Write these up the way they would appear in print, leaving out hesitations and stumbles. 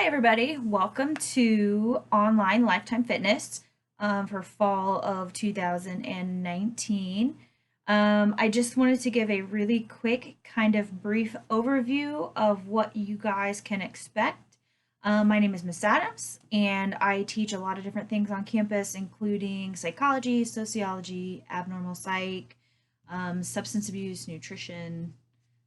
Hi, everybody. Welcome to Online Lifetime Fitness for fall of 2019. I just wanted to give a really quick, kind of brief overview of what you guys can expect. My name is Miss Adams, and I teach a lot of different things on campus, including psychology, sociology, abnormal psych, substance abuse, nutrition,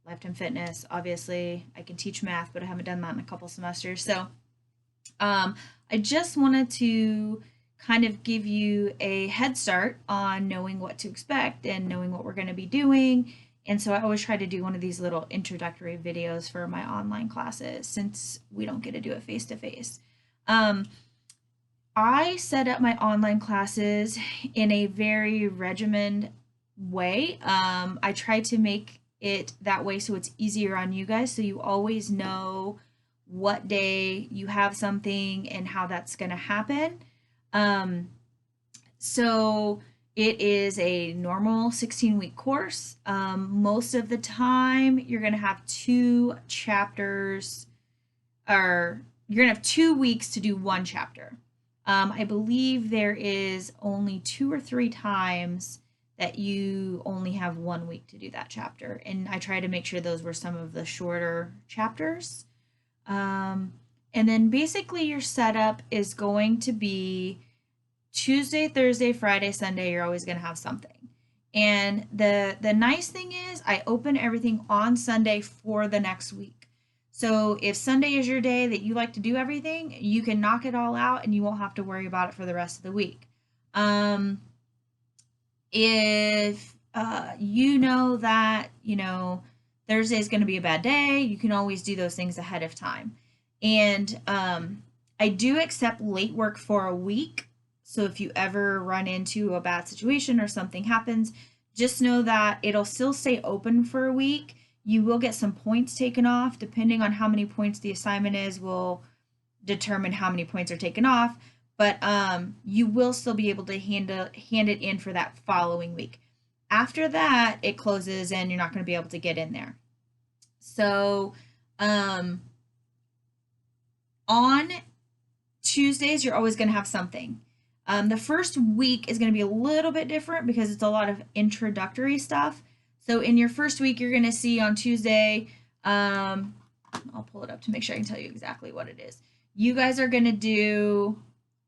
lifetime fitness. Obviously, I can teach math, but I haven't done that in a couple semesters. So um, I just wanted to kind of give you a head start on knowing what to expect and knowing what we're going to be doing. And so I always try to do one of these little introductory videos for my online classes since we don't get to do it face to face. I set up my online classes in a very regimented way. I try to make it that way so it's easier on you guys, so you always know what day you have something and how that's going to happen. Um, so it is a normal 16-week course. Most of the time, you're going to have two chapters, or you're going to have 2 weeks to do one chapter. I believe there is only 2 or 3 times that you only have 1 week to do that chapter. And I try to make sure those were some of the shorter chapters. And then basically your setup is going to be Tuesday, Thursday, Friday, Sunday, you're always going to have something. And the nice thing is I open everything on Sunday for the next week. So if Sunday is your day that you like to do everything, you can knock it all out and you won't have to worry about it for the rest of the week. If you know that, Thursday is going to be a bad day, you can always do those things ahead of time. And I do accept late work for a week. So if you ever run into a bad situation or something happens, just know that it'll still stay open for a week. You will get some points taken off. Depending on how many points the assignment is will determine how many points are taken off. But you will still be able to hand it in for that following week. After that, it closes and you're not going to be able to get in there. So on Tuesdays, you're always going to have something. The first week is going to be a little bit different because it's a lot of introductory stuff. So in your first week, you're going to see on Tuesday, I'll pull it up to make sure I can tell you exactly what it is. You guys are going to do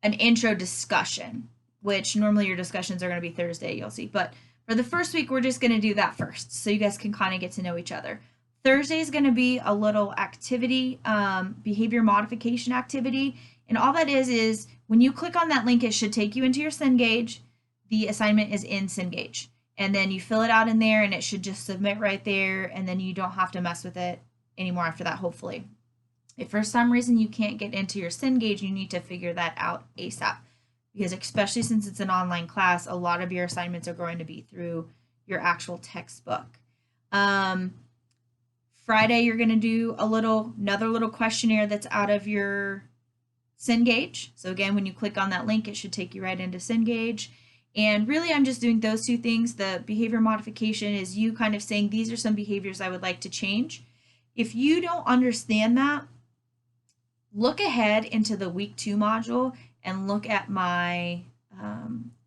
an intro discussion, which normally your discussions are going to be Thursday, you'll see. But for the first week, we're just going to do that first so you guys can kind of get to know each other. Thursday is going to be a little activity, behavior modification activity. And all that is when you click on that link, it should take you into your Cengage. The assignment is in Cengage. And then you fill it out in there and it should just submit right there. And then you don't have to mess with it anymore after that, hopefully. If for some reason you can't get into your Cengage, you need to figure that out ASAP. Because especially since it's an online class, a lot of your assignments are going to be through your actual textbook. Friday, you're going to do another little questionnaire that's out of your Cengage. So again, when you click on that link, it should take you right into Cengage. And really, I'm just doing those two things. The behavior modification is you kind of saying, these are some behaviors I would like to change. If you don't understand that, look ahead into the week 2 module and look at my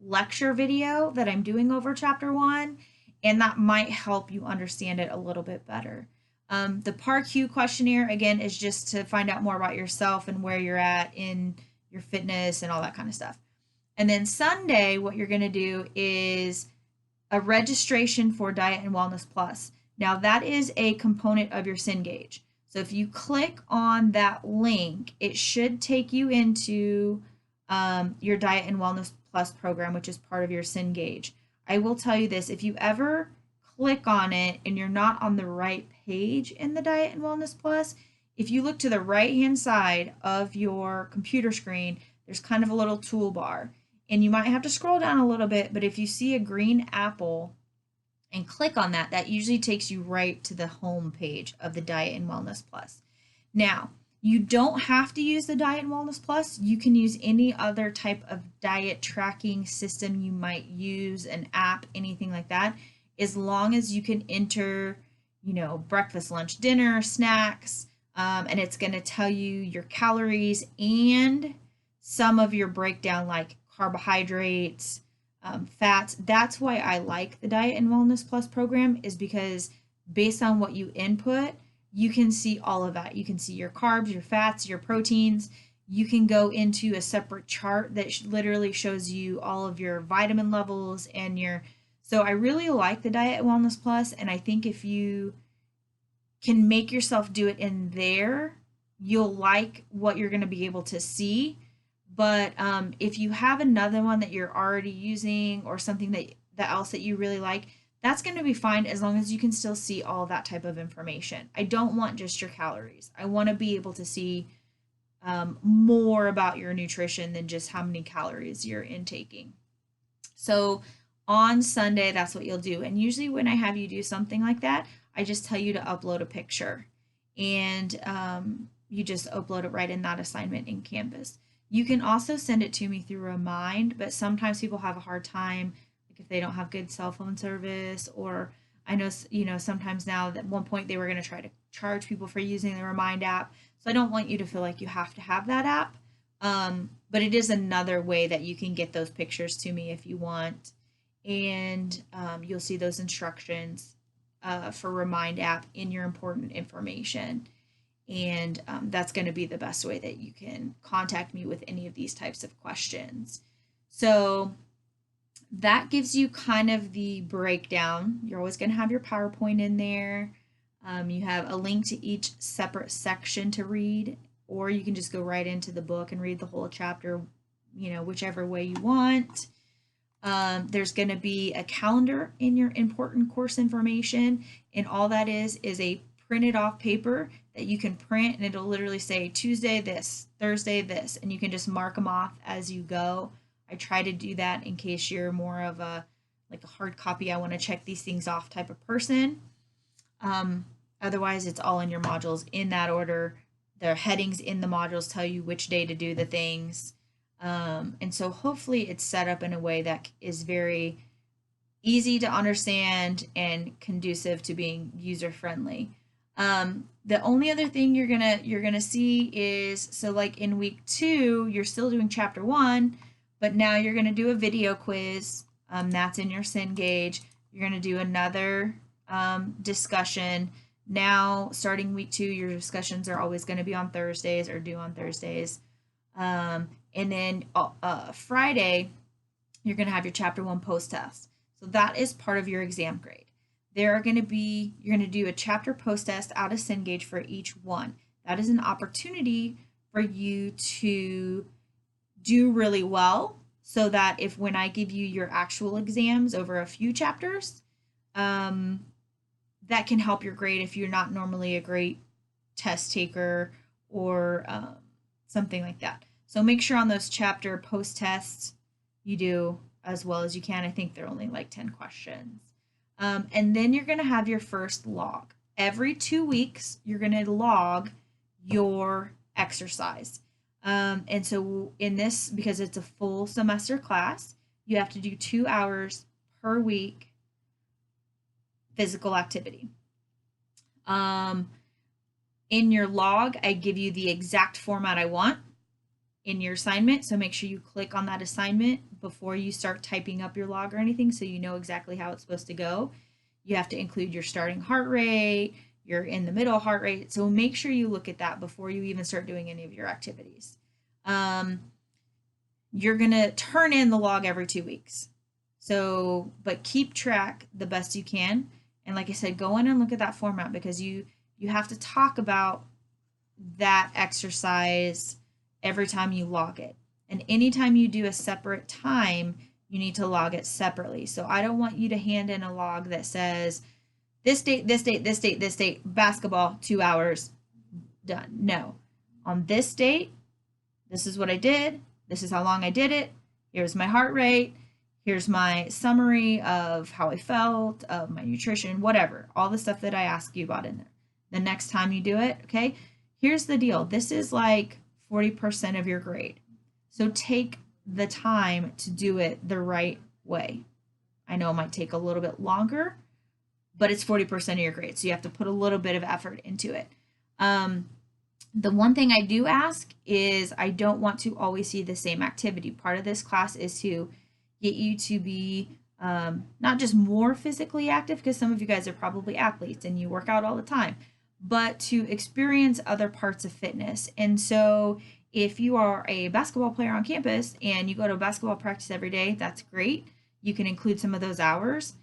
lecture video that I'm doing over chapter 1, and that might help you understand it a little bit better. The PAR-Q questionnaire, again, is just to find out more about yourself and where you're at in your fitness and all that kind of stuff. And then Sunday, what you're going to do is a registration for Diet and Wellness Plus. Now, that is a component of your Cengage. So if you click on that link, it should take you into your Diet and Wellness Plus program, which is part of your Cengage. I will tell you this, if you ever click on it and you're not on the right page in the Diet and Wellness Plus, if you look to the right-hand side of your computer screen, there's kind of a little toolbar. And you might have to scroll down a little bit, but if you see a green apple and click on that, that usually takes you right to the home page of the Diet and Wellness Plus. Now, you don't have to use the Diet and Wellness Plus. You can use any other type of diet tracking system you might use, an app, anything like that, as long as you can enter, breakfast, lunch, dinner, snacks, and it's going to tell you your calories and some of your breakdown, like carbohydrates, fats. That's why I like the Diet and Wellness Plus program, is because based on what you input, you can see all of that. You can see your carbs, your fats, your proteins. You can go into a separate chart that literally shows you all of your vitamin levels and your. So I really like the Diet and Wellness Plus, and I think if you can make yourself do it in there, you'll like what you're going to be able to see. But if you have another one that you're already using, or something that else that you really like, that's going to be fine as long as you can still see all that type of information. I don't want just your calories. I want to be able to see more about your nutrition than just how many calories you're intaking. So on Sunday, that's what you'll do. And usually when I have you do something like that, I just tell you to upload a picture, and you just upload it right in that assignment in Canvas. You can also send it to me through Remind, but sometimes people have a hard time, like if they don't have good cell phone service, or I know, sometimes now, at one point they were going to try to charge people for using the Remind app. So I don't want you to feel like you have to have that app. But it is another way that you can get those pictures to me if you want. And you'll see those instructions for Remind app in your important information. And that's going to be the best way that you can contact me with any of these types of questions. So that gives you kind of the breakdown. You're always going to have your PowerPoint in there. You have a link to each separate section to read, or you can just go right into the book and read the whole chapter, whichever way you want. There's going to be a calendar in your important course information, and all that is a printed off paper that you can print, and it'll literally say Tuesday this, Thursday this, and you can just mark them off as you go. I try to do that in case you're more of a hard copy, I want to check these things off type of person. Otherwise, it's all in your modules in that order. The headings in the modules tell you which day to do the things. And so hopefully it's set up in a way that is very easy to understand and conducive to being user friendly. The only other thing you're gonna see is, so like in week 2, you're still doing chapter 1, but now you're gonna do a video quiz. That's in your Cengage. You're gonna do another discussion. Now, starting week 2, your discussions are always going to be on Thursdays, or due on Thursdays. And then Friday, you're going to have your chapter 1 post test. So that is part of your exam grade. You're going to do a chapter post test out of Cengage for each one. That is an opportunity for you to do really well, so that when I give you your actual exams over a few chapters, that can help your grade if you're not normally a great test taker, or something like that. So make sure on those chapter post tests you do as well as you can. I think they're only like 10 questions. And then you're going to have your first log. Every 2 weeks, you're going to log your exercise. And so in this, because it's a full semester class, you have to do 2 hours per week physical activity. In your log, I give you the exact format I want in your assignment. So make sure you click on that assignment before you start typing up your log or anything, so you know exactly how it's supposed to go. You have to include your starting heart rate, your in the middle heart rate. So make sure you look at that before you even start doing any of your activities. You're going to turn in the log every 2 weeks. So, but keep track the best you can. And like I said, go in and look at that format, because you have to talk about that exercise every time you log it. And anytime you do a separate time, you need to log it separately. So I don't want you to hand in a log that says this date, this date, this date, this date, basketball, 2 hours, done. No. On this date, this is what I did. This is how long I did it. Here's my heart rate. Here's my summary of how I felt, of my nutrition, whatever, all the stuff that I ask you about in there. The next time you do it, okay, here's the deal. This is like 40% of your grade. So take the time to do it the right way. I know it might take a little bit longer, but it's 40% of your grade. So you have to put a little bit of effort into it. The one thing I do ask is I don't want to always see the same activity. Part of this class is to get you to be not just more physically active, because some of you guys are probably athletes and you work out all the time, but to experience other parts of fitness. And so if you are a basketball player on campus and you go to basketball practice every day, that's great. You can include some of those hours.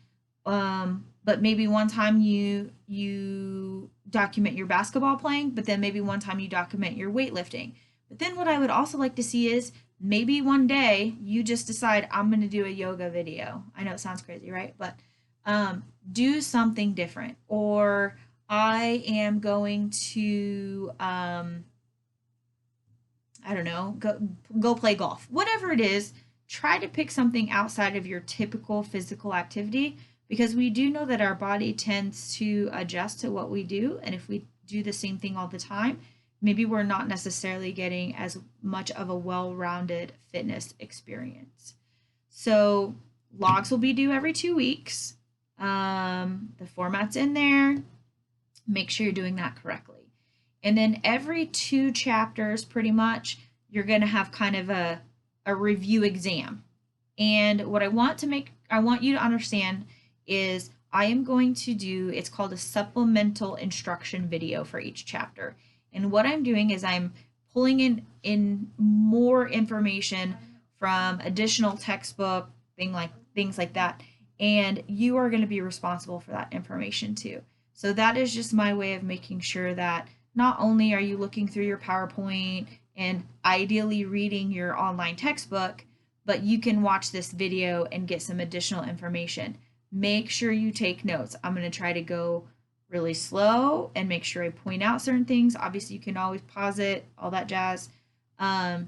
But maybe one time you document your basketball playing, but then maybe one time you document your weightlifting. But then what I would also like to see is maybe one day you just decide I'm going to do a yoga video. I know it sounds crazy, right? But do something different. Or I am going to I don't know, go play golf. Whatever it is, try to pick something outside of your typical physical activity, because we do know that our body tends to adjust to what we do, and if we do the same thing all the time, maybe we're not necessarily getting as much of a well-rounded fitness experience. So logs will be due every 2 weeks. The format's in there. Make sure you're doing that correctly. And then every 2 chapters, pretty much, you're going to have kind of a review exam. And what I want you to understand is I am going to do, it's called a supplemental instruction video for each chapter. And what I'm doing is I'm pulling in more information from additional textbook, things like that. And you are going to be responsible for that information too. So that is just my way of making sure that not only are you looking through your PowerPoint and ideally reading your online textbook, but you can watch this video and get some additional information. Make sure you take notes. I'm going to try to go really slow and make sure I point out certain things. Obviously, you can always pause it, all that jazz. And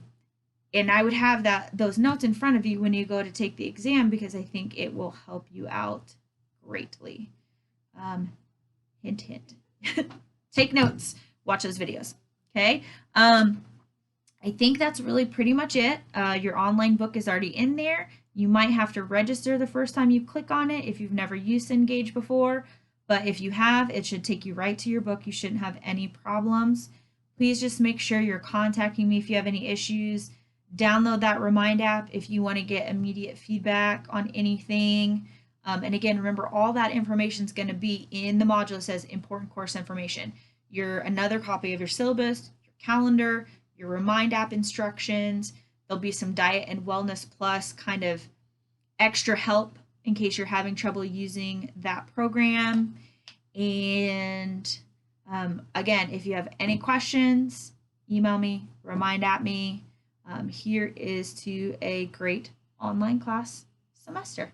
I would have those notes in front of you when you go to take the exam, because I think it will help you out greatly. Hint, hint. Take notes. Watch those videos. Okay. I think that's really pretty much it. Your online book is already in there. You might have to register the first time you click on it if you've never used Cengage before, but if you have, it should take you right to your book. You shouldn't have any problems. Please just make sure you're contacting me if you have any issues. Download that Remind app if you want to get immediate feedback on anything. And again, remember, all that information is going to be in the module that says important course information. Another copy of your syllabus, your calendar, your Remind app instructions. There'll be some Diet and Wellness Plus kind of extra help in case you're having trouble using that program. And again, if you have any questions, email me, remind at me. Here is to a great online class semester.